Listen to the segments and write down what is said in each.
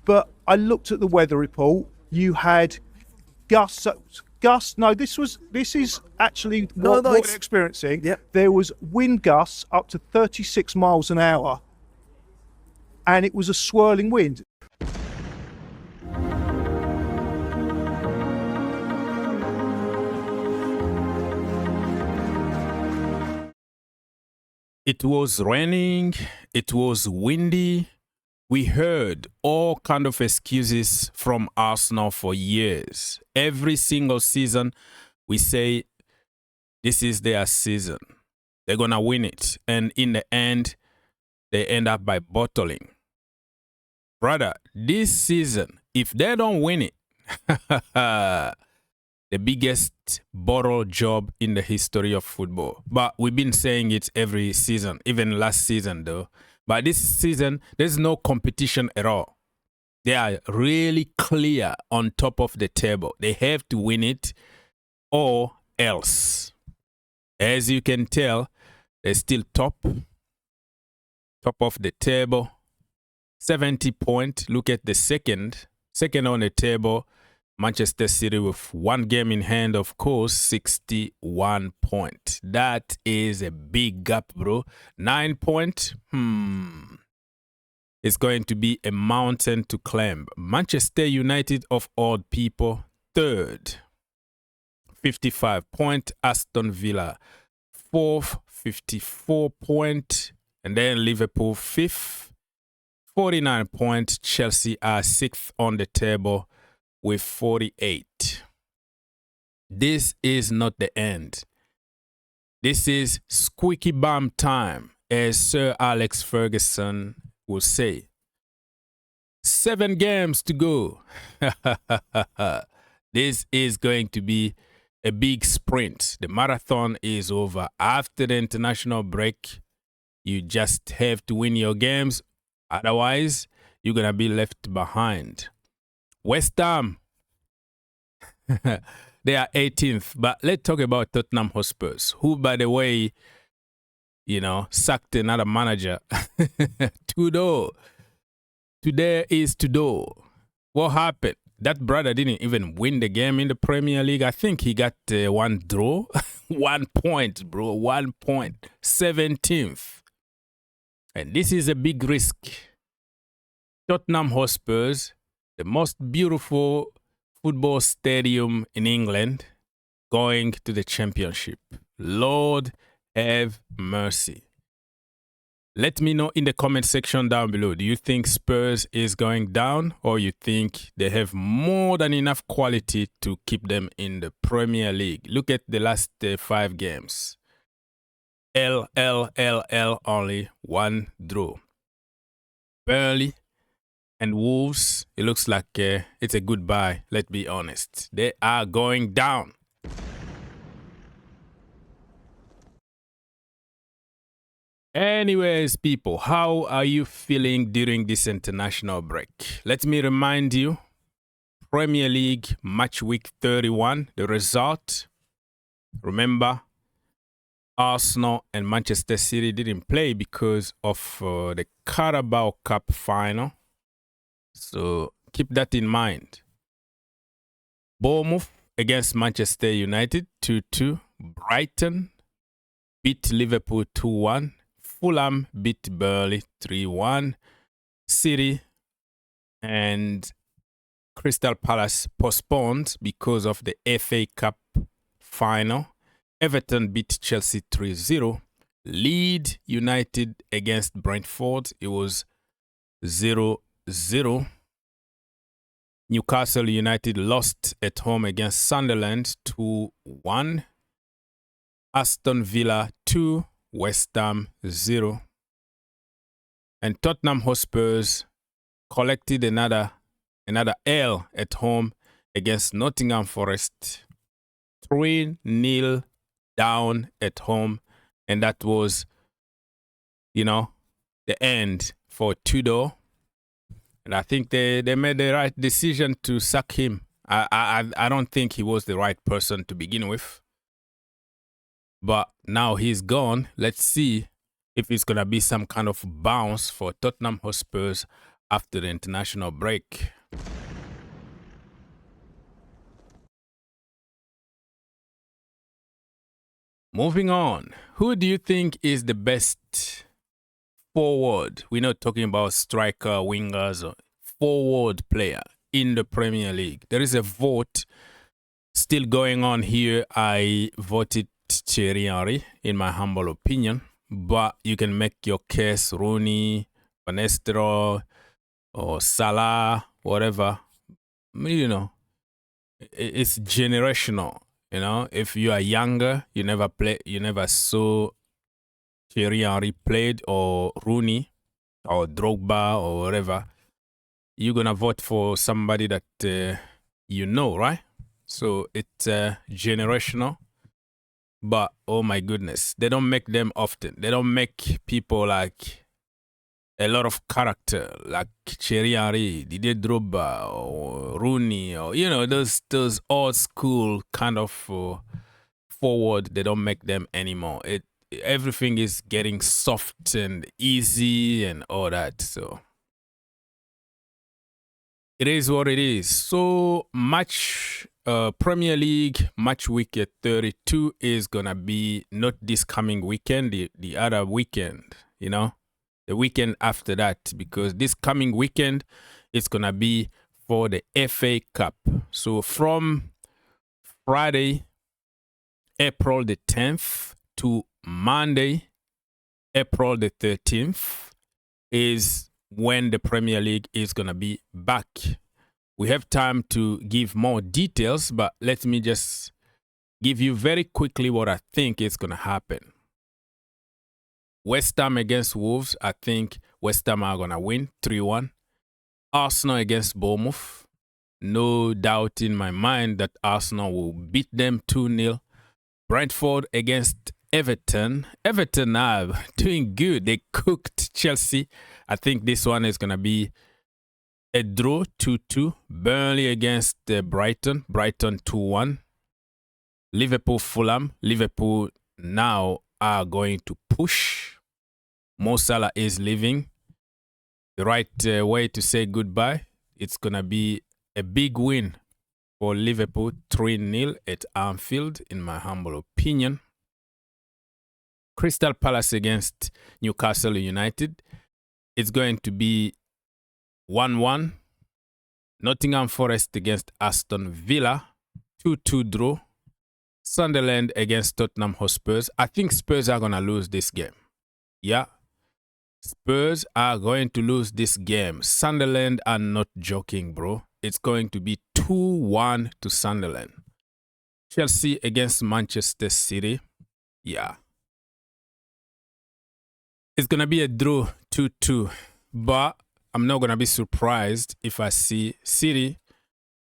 But I looked at the weather report. You had gusts. No, this is actually what we're experiencing. Yep. There was wind gusts up to 36 miles an hour, and it was a swirling wind. It was raining, it was windy. We heard all kind of excuses from Arsenal for years. Every single season, we say this is their season. They're going to win it. And in the end, they end up by bottling. Brother, this season, if they don't win it, the biggest bottle job in the history of football. But we've been saying it every season, even last season though. But this season, there's no competition at all. They are really clear on top of the table. They have to win it or else. As you can tell, they're still top of the table. 70 points. Look at the second on the table. Manchester City with one game in hand, of course, 61 points. That is a big gap, bro. 9 points. It's going to be a mountain to climb. Manchester United, of all people, third. 55 points. Aston Villa, fourth, 54 points. And then Liverpool, fifth, 49 points. Chelsea are sixth on the table with 48. This is not the end. This is squeaky bum time, as Sir Alex Ferguson will say. 7 games to go. This is going to be a big sprint. The marathon is over. After the international break, you just have to win your games. Otherwise, you're going to be left behind. West Ham, they are 18th. But let's talk about Tottenham Hotspurs, who, by the way, sacked another manager. Today is today. What happened? That brother didn't even win the game in the Premier League. I think he got one draw. 1 point, bro. 1 point. 17th. And this is a big risk. Tottenham Hotspurs, the most beautiful football stadium in England, going to the Championship. Lord have mercy. Let me know in the comment section down below. Do you think Spurs is going down, or you think they have more than enough quality to keep them in the Premier League? Look at the last 5 games. Only 1 draw. Burnley and Wolves, it looks like it's a goodbye, let's be honest. They are going down. Anyways, people, how are you feeling during this international break? Let me remind you, Premier League match week 31, the result. Remember, Arsenal and Manchester City didn't play because of the Carabao Cup final. So keep that in mind. Bournemouth against Manchester United 2-2. Brighton beat Liverpool 2-1. Fulham beat Burnley 3-1. City and Crystal Palace postponed because of the FA Cup final. Everton beat Chelsea 3-0. Leeds United against Brentford, it was 0-0. Newcastle United lost at home against Sunderland 2-1. Aston Villa 2, West Ham 0. And Tottenham Hotspurs collected another L at home against Nottingham Forest. 3-0 down at home. And that was, the end for Tudor. And I think they made the right decision to sack him. I don't think he was the right person to begin with. But now he's gone. Let's see if it's going to be some kind of bounce for Tottenham Hotspurs after the international break. Moving on, who do you think is the best forward? We're not talking about striker, wingers, or forward player in the Premier League. There is a vote still going on here. I voted Thierry Henry, in my humble opinion, but you can make your case Rooney, Van Nistelrooy, or Salah, whatever. You know, it's generational. You know, if you are younger, you never saw Thierry Henry played, or Rooney, or Drogba, or whatever. You're gonna vote for somebody that you know, right? So it's generational. But oh my goodness, they don't make them often. They don't make people like a lot of character, like Thierry Henry, Didier Drogba, or Rooney, or those old school kind of forward. They don't make them anymore. Everything is getting soft and easy and all that. So it is what it is. So Premier League match week 32 is gonna be not this coming weekend, the other weekend, the weekend after that, because this coming weekend is gonna be for the FA Cup. So from Friday, April the 10th to Monday, April the 13th is when the Premier League is gonna be back. We have time to give more details, but let me just give you very quickly what I think is going to happen. West Ham against Wolves, I think West Ham are going to win 3-1. Arsenal against Bournemouth, no doubt in my mind that Arsenal will beat them 2-0. Brentford against Everton. Everton are doing good. They cooked Chelsea. I think this one is going to be a draw, 2-2. Burnley against Brighton. Brighton 2-1. Liverpool, Fulham. Liverpool now are going to push. Mo Salah is leaving. The right way to say goodbye. It's going to be a big win for Liverpool, 3-0 at Anfield, in my humble opinion. Crystal Palace against Newcastle United. It's going to be 1-1. Nottingham Forest against Aston Villa, 2-2 draw. Sunderland against Tottenham Hotspurs. I think Spurs are going to lose this game. Yeah. Spurs are going to lose this game. Sunderland are not joking, bro. It's going to be 2-1 to Sunderland. Chelsea against Manchester City. Yeah. It's going to be a draw, 2-2. But I'm not going to be surprised if I see City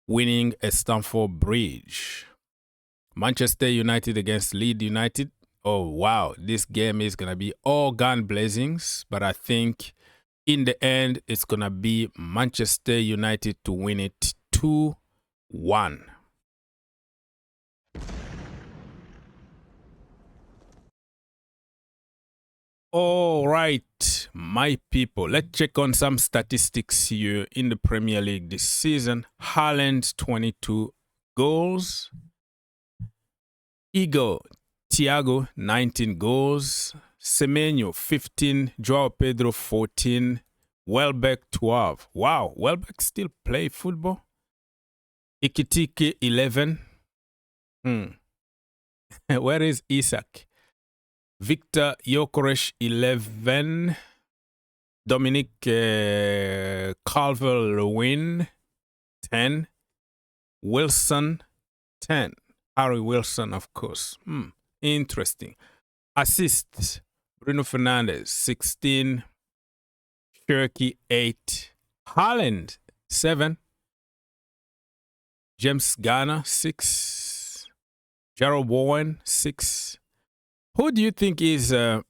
winning at Stamford Bridge. Manchester United against Leeds United. Oh, wow. This game is going to be all gun blazings. But I think in the end, it's going to be Manchester United to win it 2-1. All right, my people, let's check on some statistics here in the Premier League this season. Haaland, 22 goals. Thiago, 19 goals. Semenyo, 15. Joao Pedro, 14. Welbeck, 12. Wow, Welbeck still play football. Ekitike, 11. Where is Isak? Victor Gyökeres, 11. Dominic Calvert-Lewin, 10. Wilson, 10. Harry Wilson, of course. Interesting. Assists, Bruno Fernandes, 16. Cherky, 8. Haaland, 7. James Garner, 6. Jarrell Bowen, 6. Who do you think is the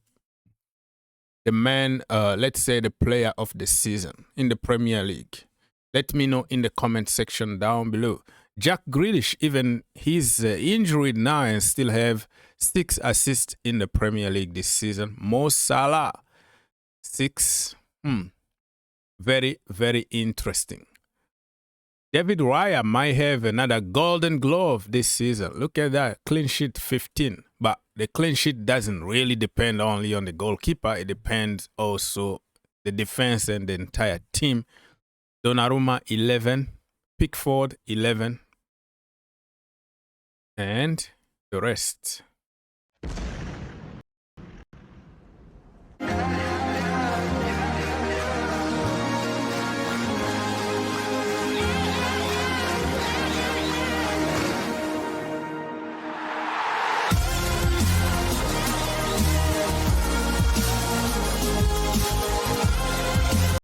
man, let's say the player of the season in the Premier League? Let me know in the comment section down below. Jack Grealish, even he's injured now and still have 6 assists in the Premier League this season. Mo Salah, 6. very, very interesting. David Raya might have another golden glove this season. Look at that, clean sheet 15. But the clean sheet doesn't really depend only on the goalkeeper. It depends also the defense and the entire team. Donnarumma 11, Pickford 11, and the rest.